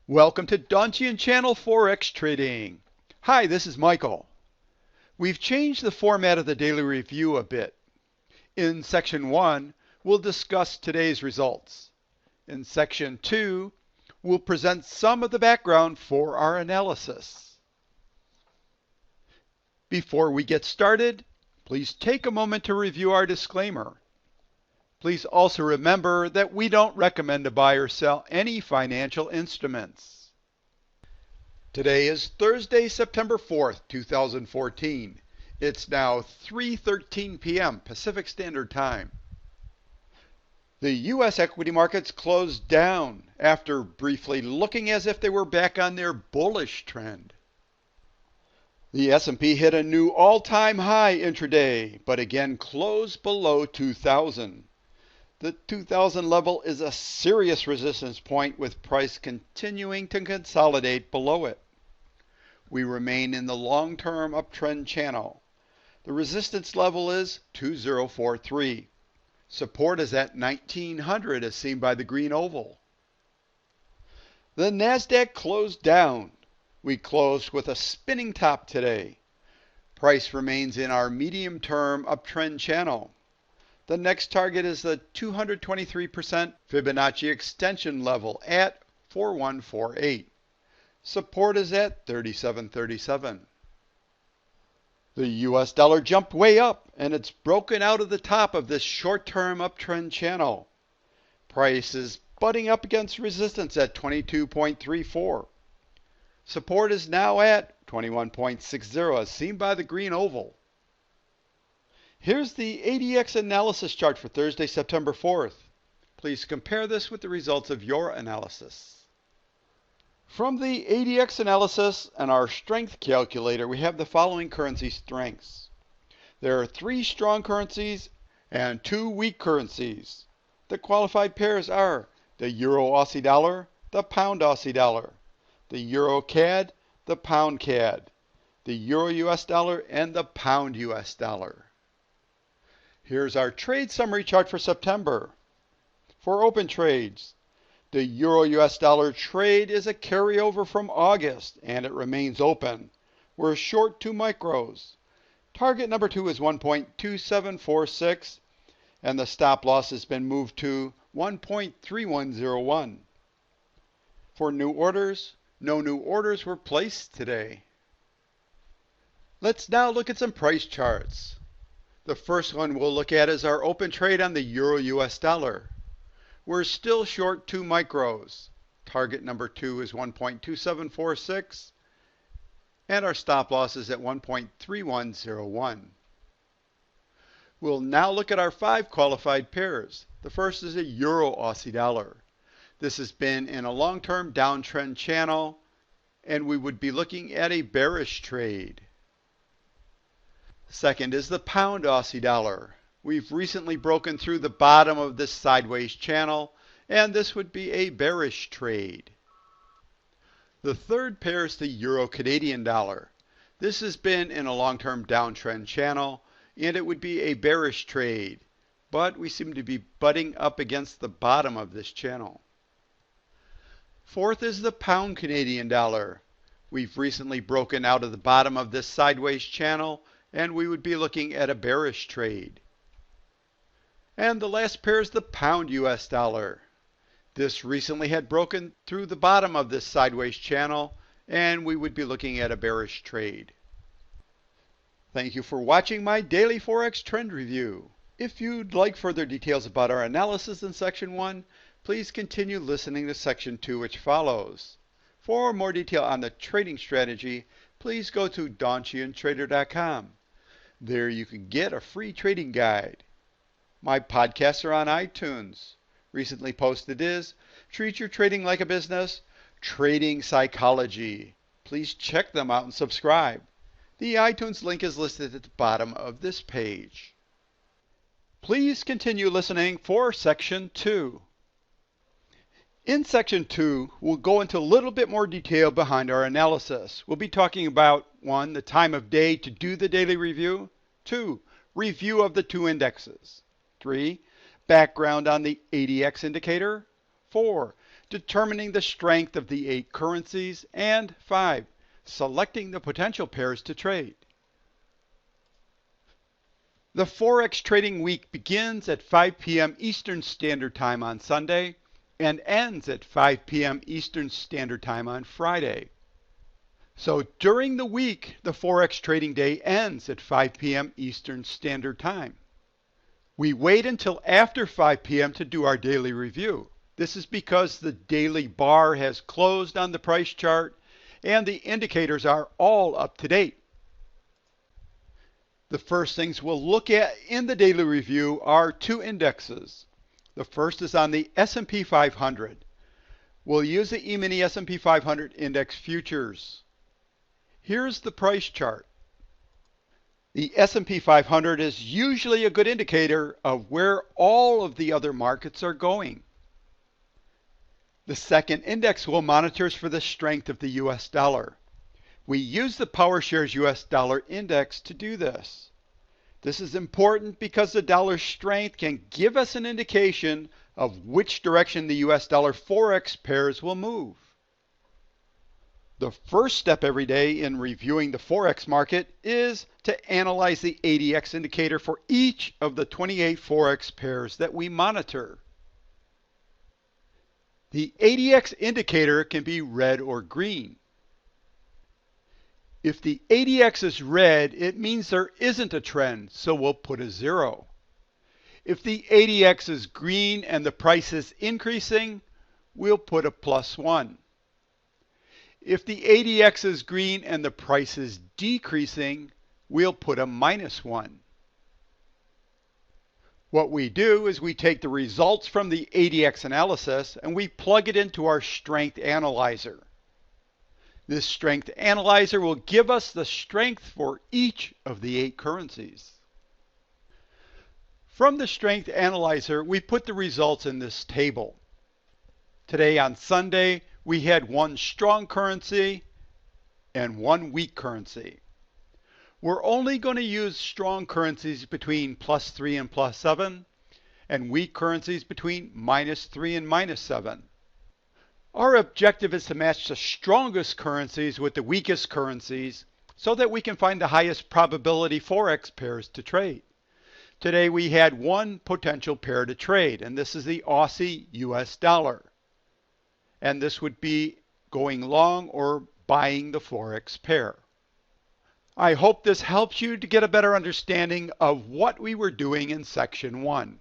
Welcome to Donchian Channel Forex Trading. Hi, this is Michael. We've changed the format of the daily review a bit. In Section 1, we'll discuss today's results. In Section 2, we'll present some of the background for our analysis. Before we get started, please take a moment to review our disclaimer. Please also remember that we don't recommend to buy or sell any financial instruments. Today is Thursday, September 4th, 2014. It's now 3:13 p.m. Pacific Standard Time. The U.S. equity markets closed down after briefly looking as if they were back on their bullish trend. The S&P hit a new all-time high intraday, but again closed below 2,000. The 2,000 level is a serious resistance point with price continuing to consolidate below it. We remain in the long-term uptrend channel. The resistance level is 2043. Support is at 1900 as seen by the green oval. The NASDAQ closed down. We closed with a spinning top today. Price remains in our medium-term uptrend channel. The next target is the 223% Fibonacci extension level at 4148. Support is at 3737. The US dollar jumped way up and it's broken out of the top of this short-term uptrend channel. Price is butting up against resistance at 22.34. Support is now at 21.60 as seen by the green oval. Here's the ADX analysis chart for Thursday, September 4th. Please compare this with the results of your analysis. From the ADX analysis and our strength calculator, we have the following currency strengths. There are 3 strong currencies and 2 weak currencies. The qualified pairs are the Euro Aussie dollar, the Pound Aussie dollar, the Euro CAD, the Pound CAD, the Euro US dollar, and the Pound US dollar. Here's our trade summary chart for September. For open trades, the Euro US dollar trade is a carryover from August and it remains open. We're short 2 micros. Target number 2 is 1.2746 and the stop loss has been moved to 1.3101. For new orders, no new orders were placed today. Let's now look at some price charts. The first one we'll look at is our open trade on the Euro US dollar. We're still short 2 micros. Target number 2 is 1.2746 and our stop loss is at 1.3101. We'll now look at our 5 qualified pairs. The first is a Euro Aussie dollar. This has been in a long-term downtrend channel and we would be looking at a bearish trade. Second is the Pound Aussie dollar. We've recently broken through the bottom of this sideways channel and this would be a bearish trade. The third pair is the Euro Canadian dollar. This has been in a long-term downtrend channel and it would be a bearish trade, but we seem to be butting up against the bottom of this channel. Fourth is the Pound Canadian dollar. We've recently broken out of the bottom of this sideways channel and we would be looking at a bearish trade. And the last pair is the Pound US dollar. This recently had broken through the bottom of this sideways channel and we would be looking at a bearish trade. Thank you for watching my daily Forex trend review. If you'd like further details about our analysis in Section 1, please continue listening to Section 2 which follows. For more detail on the trading strategy, please go to DonchianTrader.com. There you can get a free trading guide. My podcasts are on iTunes. Recently posted is Treat Your Trading Like a Business, Trading Psychology. Please check them out and subscribe. The iTunes link is listed at the bottom of this page. Please continue listening for Section 2. In Section 2, we'll go into a little bit more detail behind our analysis. We'll be talking about 1. The time of day to do the daily review. 2. Review of the 2 indexes. 3. Background on the ADX indicator. 4. determining the strength of the 8 currencies, and 5, selecting the potential pairs to trade. The Forex trading week begins at 5 p.m. Eastern Standard Time on Sunday and ends at 5 p.m. Eastern Standard Time on Friday. So during the week, the Forex trading day ends at 5 p.m. Eastern Standard Time. We wait until after 5 p.m. to do our daily review. This is because the daily bar has closed on the price chart and the indicators are all up to date. The first things we'll look at in the daily review are 2 indexes. The first is on the S&P 500. We'll use the E-mini S&P 500 index futures. Here's the price chart. The S&P 500 is usually a good indicator of where all of the other markets are going. The second index we'll monitor is for the strength of the US dollar. We use the PowerShares US Dollar Index to do this. This is important because the dollar's strength can give us an indication of which direction the US dollar Forex pairs will move. The first step every day in reviewing the Forex market is to analyze the ADX indicator for each of the 28 Forex pairs that we monitor. The ADX indicator can be red or green. If the ADX is red, it means there isn't a trend, so we'll put a 0. If the ADX is green and the price is increasing, we'll put a +1. If the ADX is green and the price is decreasing, we'll put a -1. What we do is we take the results from the ADX analysis and we plug it into our strength analyzer. This strength analyzer will give us the strength for each of the 8 currencies. From the strength analyzer, we put the results in this table. Today on Sunday, we had 1 strong currency and 1 weak currency. We're only going to use strong currencies between +3 and +7 and weak currencies between -3 and -7. Our objective is to match the strongest currencies with the weakest currencies so that we can find the highest probability Forex pairs to trade. Today we had 1 potential pair to trade, and this is the Aussie US dollar. And this would be going long or buying the Forex pair. I hope this helps you to get a better understanding of what we were doing in section 1.